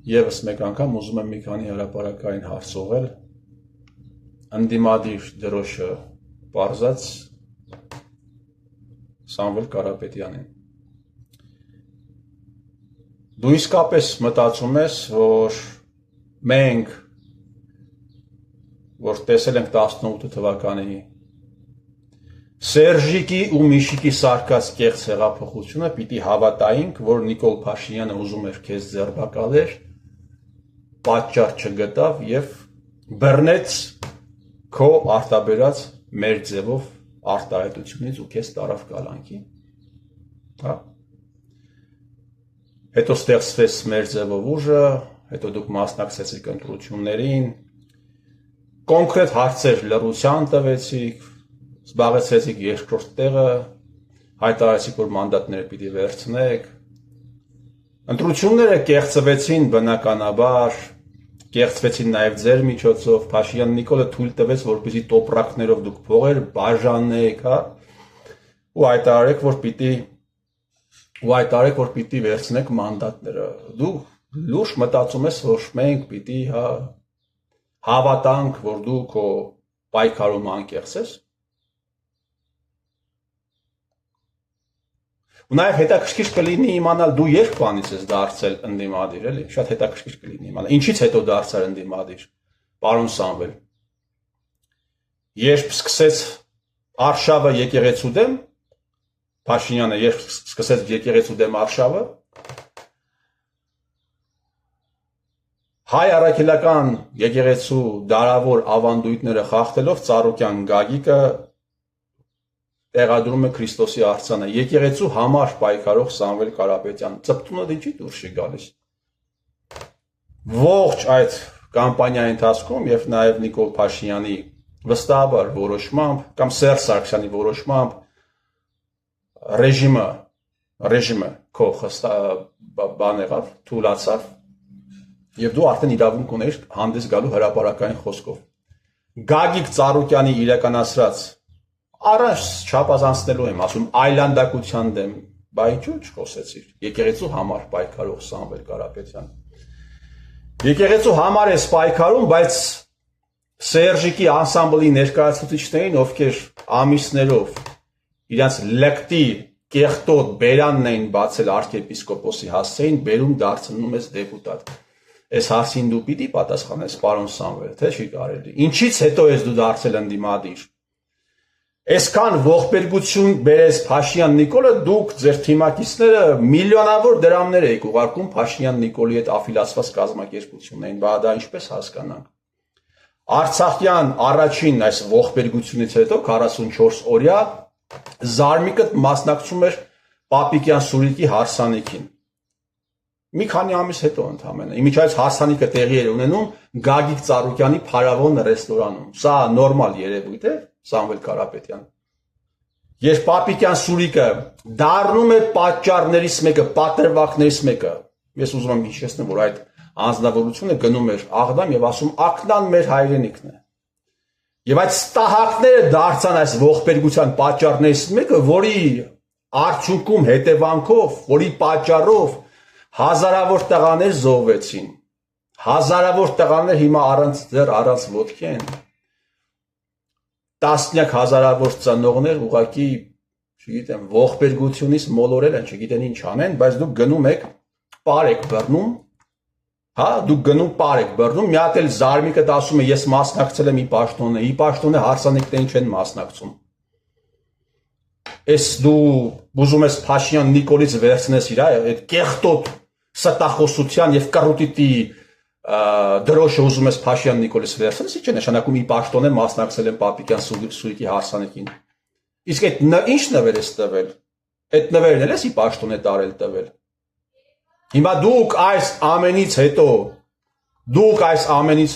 Եվս մեկ անգամ ուզում եմ մի քանի հրապարակային հարց ուղղել ընդդիմադիր դրոշը պարզած Սամվել Կարապետյանին։ Դու իսկապես մտածում ես, որ մենք, որ տեսել ենք 18 թվականի Սերժիկի ու Միշիկի սարկած կեղծ հեղափոխությունը, պիտի հավատայինք, որ Նիկոլ Փաշինյանը ուզում էր քեզ ձերբակալել, պատճառ չգտավ եւ բռնեց քո արտաբերած մեր ձևով արտահայտությունից ու քեզ տարավ կալանքի։ Հա։ Հետո ստեղծվեց մեր ձևով ուժը, հետո դուք մասնակցեցիք ընտրություններին, կոնկրետ հարցեր լռության տվեցիք, զբաղեցրեցիք երկրորդ տեղը, հայտարարեցիք, որ մանդատները պիտի վերցնեք։ Ընտրությունները կեղծվեցին բնականաբար, կեղծվեցին նաև ձեր միջոցով, Փաշինյան Նիկոլը թույլ տվեց, որպեսզի տոպրակներով դուք փողեր բաժանեք, հա, ու հայտարարեք, որ պիտի վերցնեք մանդատները։ Դու լուրջ մտածում ես, որ մենք պիտի հավատանք, որ դու քո պայքարում անկեղծ ես։ Ու նաև հետաքրքիր կլինի իմանալ դու երբ բանից ես դարձել ընդդիմադիր, էլի, շատ հետաքրքիր կլինի իմանալ։ Ինչից հետո դարձար ընդդիմադիր, պարոն Սամվել։ Երբ սկսեց արշավը եկեղեցու դեմ, Փաշինյանը երբ սկսեց եկեղեցու դեմ արշավը, հայ առաքելական եկեղեցու դարավոր ավանդույթները խախտելով Ծառուկյան Գագիկը տեղադրում է Քրիստոսի արձանը, եկեղեցու համար պայքարող Սամվել Կարապետյան, ծպտունը դիչի դուրս չի գալիս։ Ողջ այդ կամպանիայի ընթացքում եւ նաեւ Նիկոլ Փաշինյանի վստահաբար որոշմամբ կամ Սերժ Սարգսյանի որոշմամբ ռեժիմը քո բան եղավ, թուլացավ եւ դու արդեն իրավունք ունեիր հանդես գալու հրապարակային խոսքով։ Գագիկ Ծառուկյանի իրականացրած Առաջ չափազանցնելու եմ ասում այլանդակության դեմ, բա ինչու չխոսեցիր, եկեղեցու համար պայքարող Սամվել Կարապետյան։ Եկեղեցու համար ես պայքարում, բայց Սերժիկի անսամբլի ներկայացուցիչներին, ովքեր ամիսներով իրանց լկտի կեղտոտ բերանն էին բացել arczepiskopos-ի հասցեին, բերում դարձնում ես դեպուտատ։ Այս հարցին դու պիտի պատասխանես, պարոն Սամվել, թե չի կարելի։ Ինչից հետո ես դու դարձել ընդդիմադիր։ Այսքան ողբերգություն բերես Փաշինյան Նիկոլը, դուք ձեր թիմակիցները միլիոնավոր դրամներ եք ուղարկում Փաշինյան Նիկոլի հետ աֆիլացված կազմակերպություններին, բա դա ինչպես հասկանանք։ Արցախյան առաջին այս ողբերգությունից հետո 44 օրյա Զարմիկը մասնակցում էր Պապիկյան Սուրիկի հարսանիքին։ Մի քանի ամիս հետո ընդհանրապես իմիջայից հարսանիքը տեղի էր ունենում Գագիկ Ծառուկյանի Փարավոն ռեստորանում։ Սա նորմալ երևույթ է, Սամվել Կարապետյան։ Երբ Պապիկյան Սուրիկը դառնում է պատճառներից մեկը, պատրվակներից մեկը, ես ուզում եմ հիշեցնել, որ այդ անձնավորությունը գնում էր Աղդամ եւ ասում ակնան մեր հայրենիքն է։ Եվ այդ ստահակները դարձան այս ողբերգության պատճառներից մեկը, որի արդյունքում հետևանքով, որի պատճառով հազարավոր տղաներ զոհվեցին։ Հազարավոր տղաներ հիմա առանց ոտքի են։ Տասնյակ հազարավոր ծնողներ ուղղակի, չգիտեմ, ողբերգությունից մոլորել են, չգիտեն ինչ անեն, բայց դուք գնում եք, պար եք բռնում, հա, դուք գնում պար եք բռնում, մի հատ էլ Զարմիկը ասում է, ես մասնակցել եմ ի պաշտոնե հարսանիքներին չեն մասնակցում։ Այս դու ուզում ես Փաշինյան Նիկոլից վերցնես իր այդ կեղտոտ ստախոսության եւ կռուտիտի դրոշը ուզում ես Փաշինյան Նիկոլից վերցնես, ինչ է նշանակում ի պաշտոնե մասնակցել են Պապիկյան Սուրիկի հարսանիքին։ Իսկ այդ ինչ նվեր ես տվել։ Այդ նվերն էլ ես ի պաշտոնե տարել տվել։ Հիմա դուք այս ամենից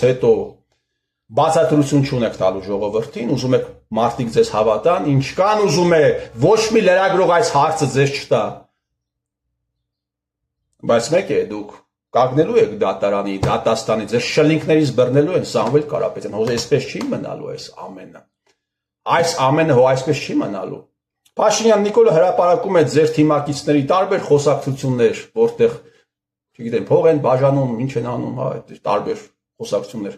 հետո բացատրություն չունեք տալու ժողովրդին, ուզում եք մարդիկ ձեզ հավատան, ինչքան ուզում է ոչ մի լրագրող այս հարցը ձեզ չտա։ Բայց մեկ է, դուք կանգնելու եք դատարանի, դատաստանի, ձեր շլինքներից բռնելու են Սամվել Կարապետյան, հո այսպես չի մնալու այս ամենը։ Այս ամենը հո այսպես չի մնալու։ Փաշինյան Նիկոլը հրապարակում է ձեր թիմակիցների տարբեր խոսակցություններ, որտեղ չգիտեմ, փող են բաժանում, ինչ են անում, հա, այդ տարբեր խոսակցություններ։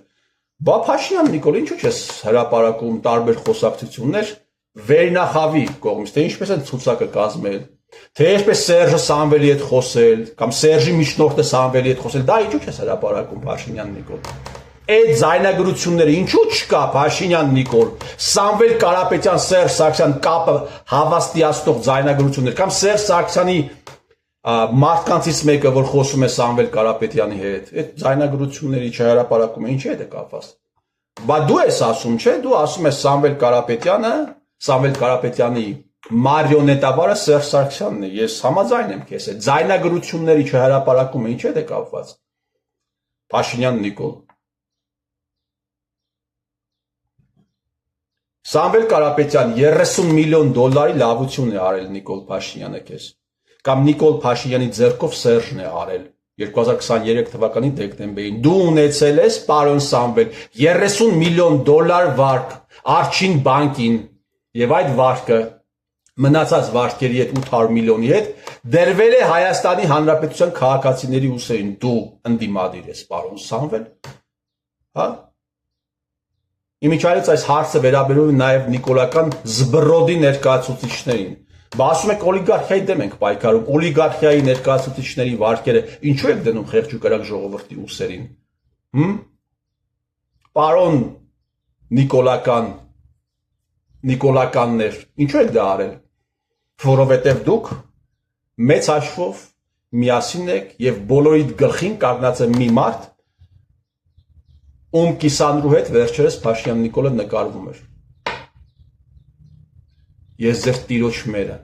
Բա Փաշինյան Նիկոլ, ինչու՞ չես հրապարակում տարբեր խոսակցություններ վերնախավի կողմից, թե ինչպես են ցուցակը կազմել, թե ինչպես Սերժը Սամվելի հետ խոսել, կամ Սերժի միջնորդը Սամվելի հետ խոսել, դա ինչու՞ չես հրապարակում Փաշինյան Նիկոլ։ Այդ զայնագրությունները ինչու՞ չկա Փաշինյան Նիկոլ, Սամվել Կարապետյան, Սերժ Սարգսյան կապը հավաստիացնող զայնագրություններ, կամ Սերժ Սարգսյանի մարդկանցից մեկը, որ խոսում է Սամվել Կարապետյանի հետ, այդ զայնագրությունների չհրապարակումը ինչի հետ է կապված։ Բա դու ես ասում, չէ՞, դու ասում ես Սամվել Կարապետյանի մարիոնետավարը Սերժ Սարգսյանն է, ես համաձայն եմ քեզ հետ, զայնագրությունների չհրապարակումը ինչի հետ է կապված։ Փաշինյան Նիկոլ։ Սամվել Կարապետյան 30 միլիոն դոլարի լավություն է արել Նիկոլ Փաշինյանը քեզ, կամ Նիկոլ Փաշինյանի ձեռքով Սերժն է արել 2023 թվականի դեկտեմբերին։ Դու ունեցել ես, պարոն Սամվել, 30 միլիոն դոլար վարկ Արչին բանկին, եւ այդ վարկը մնացած վարկերի հետ 800 միլիոնի հետ դրվել է Հայաստանի Հանրապետության քաղաքացիների ուսերին։ Դու ընդդիմադիր ես, պարոն Սամվել, հա։ Իմիջայլից այս հարցը վերաբերում է նաև նիկոլական զբռոդի ներկայացուցիչներին։ Բա ասում եք օլիգարխիայի դեմ ենք պայքարում, օլիգարխիայի ներկայացուցիչների վարկերը ինչու եք դնում խեղճուկարակ ժողովրդի ուսերին։ Պարոն նիկոլականներ, ինչու եք դա արել։ Որովհետև դուք մեծ հաշվով միասին եք եւ բոլորիդ գլխին կանգնած է մի մարդ, ում կիսանդրու հետ վերջերս Փաշինյան Նիկոլը նկարվում էր։ Ես ձեր տիրոջ մերը